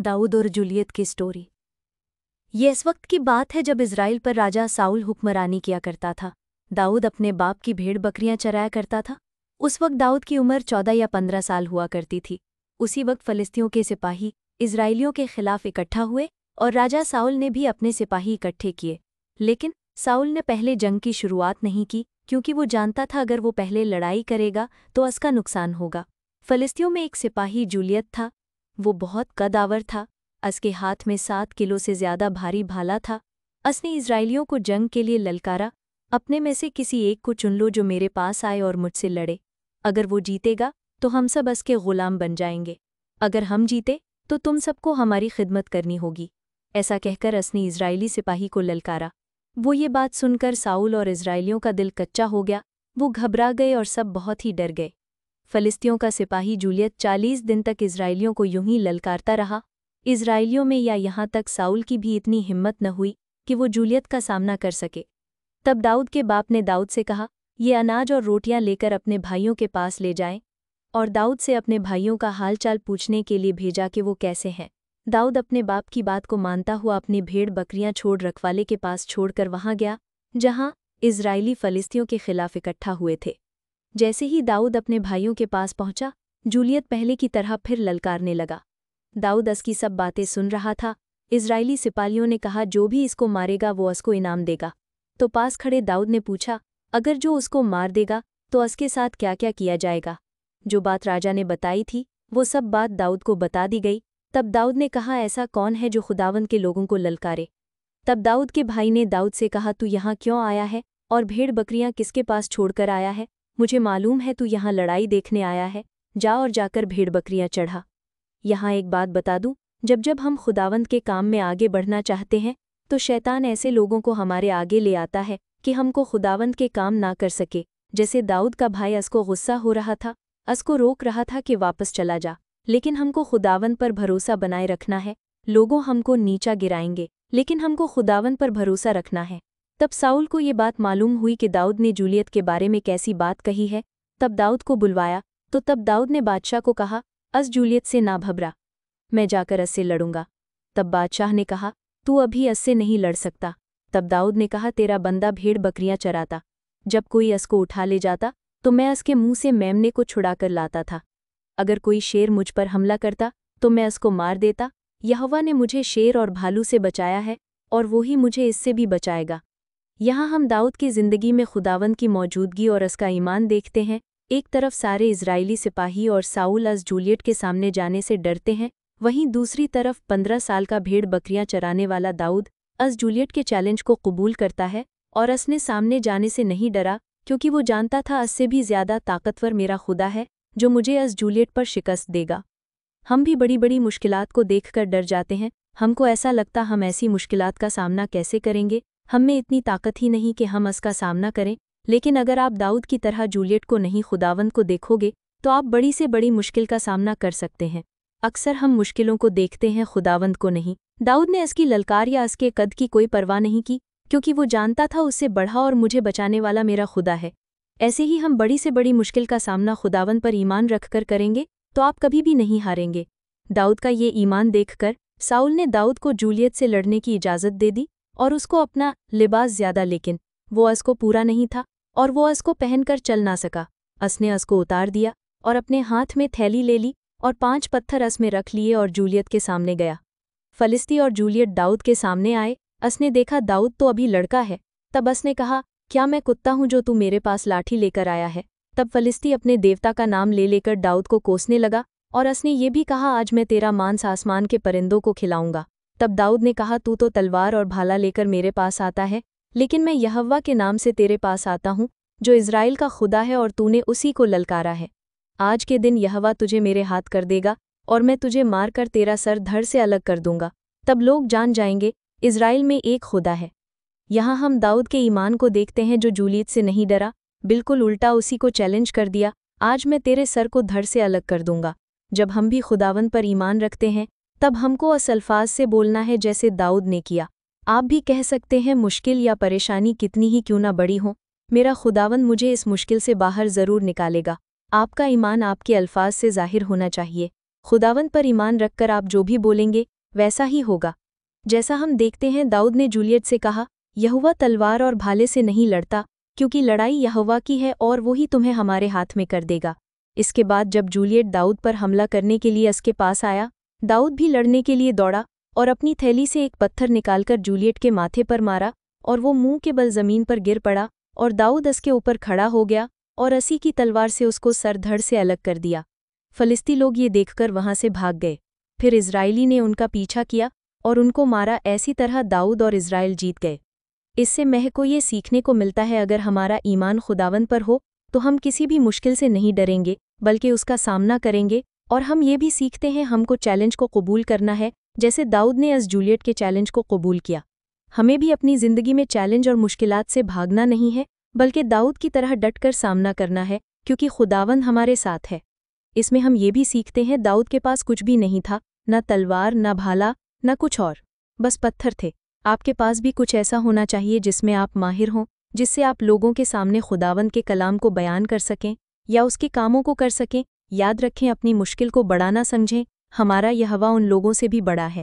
दाऊद और जूलियत की स्टोरी। ये इस वक्त की बात है जब इज़राइल पर राजा साउल हुक्मरानी किया करता था। दाऊद अपने बाप की भेड़ बकरियां चराया करता था। उस वक्त दाऊद की उम्र 14 या 15 साल हुआ करती थी। उसी वक्त फ़लिस्तियों के सिपाही इज़राइलियों के खिलाफ इकट्ठा हुए और राजा साउल ने भी अपने सिपाही इकट्ठे किए। लेकिन साउल ने पहले जंग की शुरुआत नहीं की, क्योंकि वो जानता था अगर वो पहले लड़ाई करेगा तो उसका नुकसान होगा। फ़लिस्तियों में एक सिपाही जूलियत था। वो बहुत कदावर था। उसके हाथ में 7 किलो से ज़्यादा भारी भाला था। उसने इज़राइलियों को जंग के लिए ललकारा, अपने में से किसी एक को चुन लो जो मेरे पास आए और मुझसे लड़े। अगर वो जीतेगा तो हम सब उसके ग़ुलाम बन जाएंगे। अगर हम जीते तो तुम सबको हमारी खिदमत करनी होगी। ऐसा कहकर उसने इज़राइली सिपाही को ललकारा। वो ये बात सुनकर साउल और इज़राइलियों का दिल कच्चा हो गया। वो घबरा गए और सब बहुत ही डर गए। फ़लिस्तियों का सिपाही जूलियत 40 दिन तक इज़राइलियों को यूं ही ललकारता रहा। इज़राइलियों में या यहाँ तक साउल की भी इतनी हिम्मत न हुई कि वो जूलियत का सामना कर सके। तब दाऊद के बाप ने दाऊद से कहा, ये अनाज और रोटियां लेकर अपने भाइयों के पास ले जाएं, और दाऊद से अपने भाइयों का हालचाल पूछने के लिए भेजा कि वो कैसे हैं। दाऊद अपने बाप की बात को मानता हुआ अपनी भेड़ बकरियां छोड़ रखवाले के पास छोड़कर वहां गया जहां इज़राइली फ़लिस्तियों के खिलाफ इकट्ठा हुए थे। जैसे ही दाऊद अपने भाइयों के पास पहुंचा, जूलियत पहले की तरह फिर ललकारने लगा। दाऊद उसकी सब बातें सुन रहा था। इज़राइली सिपाहियों ने कहा, जो भी इसको मारेगा वो उसको इनाम देगा। तो पास खड़े दाऊद ने पूछा, अगर जो उसको मार देगा तो उसके साथ क्या क्या किया जाएगा। जो बात राजा ने बताई थी वो सब बात दाऊद को बता दी गई। तब दाऊद ने कहा, ऐसा कौन है जो खुदावंद के लोगों को ललकारे। तब दाऊद के भाई ने दाऊद से कहा, तू यहाँ क्यों आया है और भेड़ बकरियां किसके पास छोड़कर आया है। मुझे मालूम है तू यहाँ लड़ाई देखने आया है। जा और जाकर भेड़ बकरियां चढ़ा। यहाँ एक बात बता दूं, जब जब हम खुदावंद के काम में आगे बढ़ना चाहते हैं तो शैतान ऐसे लोगों को हमारे आगे ले आता है कि हमको खुदावंद के काम ना कर सके। जैसे दाऊद का भाई उसको गुस्सा हो रहा था, उसको रोक रहा था कि वापस चला जा, लेकिन हमको खुदावंद पर भरोसा बनाए रखना है। लोगों हमको नीचा गिराएंगे, लेकिन हमको खुदावंद पर भरोसा रखना है। तब साउल को ये बात मालूम हुई कि दाऊद ने जूलियत के बारे में कैसी बात कही है। तब दाऊद को बुलवाया तो तब दाऊद ने बादशाह को कहा, अस जूलियत से ना घबरा, मैं जाकर उससे लड़ूंगा। तब बादशाह ने कहा, तू अभी उससे नहीं लड़ सकता। तब दाऊद ने कहा, तेरा बंदा भेड़ बकरियां चराता, जब कोई उसको उठा ले जाता तो मैं उसके मुंह से मेमने को छुड़ाकर लाता था। अगर कोई शेर मुझ पर हमला करता तो मैं उसको मार देता। यहोवा ने मुझे शेर और भालू से बचाया है और वो ही मुझे इससे भी बचाएगा। यहाँ हम दाऊद की ज़िंदगी में खुदावंद की मौजूदगी और उसका ईमान देखते हैं। एक तरफ सारे इज़राइली सिपाही और साउल अस जूलियत के सामने जाने से डरते हैं, वहीं दूसरी तरफ 15 साल का भेड़ बकरियां चराने वाला दाऊद अस जूलियत के चैलेंज को कबूल करता है और उसने सामने जाने से नहीं डरा, क्योंकि वो जानता था उससे भी ज़्यादा ताकतवर मेरा खुदा है जो मुझे अस जूलियत पर शिकस्त देगा। हम भी बड़ी बड़ी मुश्किलात को देखकर डर जाते हैं। हमको ऐसा लगता हम ऐसी मुश्किलात का सामना कैसे करेंगे, हम में इतनी ताकत ही नहीं कि हम उसका सामना करें। लेकिन अगर आप दाऊद की तरह जूलियत को नहीं खुदावंद को देखोगे तो आप बड़ी से बड़ी मुश्किल का सामना कर सकते हैं। अक्सर हम मुश्किलों को देखते हैं, खुदावंद को नहीं। दाऊद ने उसकी ललकार या उसके कद की कोई परवाह नहीं की, क्योंकि वो जानता था उससे बढ़ा और मुझे बचाने वाला मेरा खुदा है। ऐसे ही हम बड़ी से बड़ी मुश्किल का सामना खुदावंद पर ईमान रखकर करेंगे तो आप कभी भी नहीं हारेंगे। दाऊद का ये ईमान देखकर साउल ने दाऊद को जूलियत से लड़ने की इजाज़त दे दी और उसको अपना लिबास ज़्यादा, लेकिन वो उसको पूरा नहीं था और वो उसको पहनकर चल ना सका। उसने उसको उतार दिया और अपने हाथ में थैली ले ली और 5 पत्थर उस में रख लिए और जूलियत के सामने गया। फ़लिस्ती और जूलियत दाऊद के सामने आए। उसने देखा दाऊद तो अभी लड़का है। तब उसने कहा, क्या मैं कुत्ता हूँ जो तू मेरे पास लाठी लेकर आया है। तब फ़लिस्ती अपने देवता का नाम ले लेकर दाऊद को कोसने लगा और उसने ये भी कहा, आज मैं तेरा मांस आसमान के परिंदों को खिलाऊंगा। तब दाऊद ने कहा, तू तो तलवार और भाला लेकर मेरे पास आता है, लेकिन मैं यहोवा के नाम से तेरे पास आता हूँ जो इज़राइल का खुदा है, और तूने उसी को ललकारा है। आज के दिन यहोवा तुझे मेरे हाथ कर देगा और मैं तुझे मारकर तेरा सर धड़ से अलग कर दूंगा। तब लोग जान जाएंगे इज़राइल में एक खुदा है। यहाँ हम दाऊद के ईमान को देखते हैं जो जूलियत से नहीं डरा, बिल्कुल उल्टा उसी को चैलेंज कर दिया, आज मैं तेरे सर को धड़ से अलग कर दूंगा। जब हम भी खुदावंद पर ईमान रखते हैं तब हमको उस अल्फाज से बोलना है जैसे दाऊद ने किया। आप भी कह सकते हैं, मुश्किल या परेशानी कितनी ही क्यों ना बड़ी हो, मेरा खुदावंद मुझे इस मुश्किल से बाहर ज़रूर निकालेगा। आपका ईमान आपके अल्फाज से ज़ाहिर होना चाहिए। खुदावंद पर ईमान रखकर आप जो भी बोलेंगे वैसा ही होगा। जैसा हम देखते हैं, दाऊद ने जूलियट से कहा, यहोवा तलवार और भाले से नहीं लड़ता, क्योंकि लड़ाई यहोवा की है और वो ही तुम्हें हमारे हाथ में कर देगा। इसके बाद जब जूलियट दाऊद पर हमला करने के लिए उसके पास आया, दाऊद भी लड़ने के लिए दौड़ा और अपनी थैली से एक पत्थर निकालकर जूलियट के माथे पर मारा और वो मुंह के बल जमीन पर गिर पड़ा और दाऊद उसके ऊपर खड़ा हो गया और असी की तलवार से उसको सर धड़ से अलग कर दिया। फलिस्ती लोग ये देखकर वहां से भाग गए। फिर इजराइली ने उनका पीछा किया और उनको मारा। ऐसी तरह दाऊद और इजराइल जीत गए। इससे महज को ये सीखने को मिलता है, अगर हमारा ईमान खुदावंद पर हो तो हम किसी भी मुश्किल से नहीं डरेंगे बल्कि उसका सामना करेंगे। और हम ये भी सीखते हैं हमको चैलेंज को कबूल करना है, जैसे दाऊद ने अस जूलियट के चैलेंज को कबूल किया। हमें भी अपनी ज़िंदगी में चैलेंज और मुश्किलात से भागना नहीं है, बल्कि दाऊद की तरह डटकर सामना करना है, क्योंकि खुदावंद हमारे साथ है। इसमें हम ये भी सीखते हैं, दाऊद के पास कुछ भी नहीं था, न तलवार, न भाला, न कुछ और, बस पत्थर थे। आपके पास भी कुछ ऐसा होना चाहिए जिसमें आप माहिर हों, जिससे आप लोगों के सामने खुदावंद के कलाम को बयान कर सकें या उसके कामों को कर सकें। याद रखें, अपनी मुश्किल को बड़ा ना समझें, हमारा यहोवा उन लोगों से भी बड़ा है।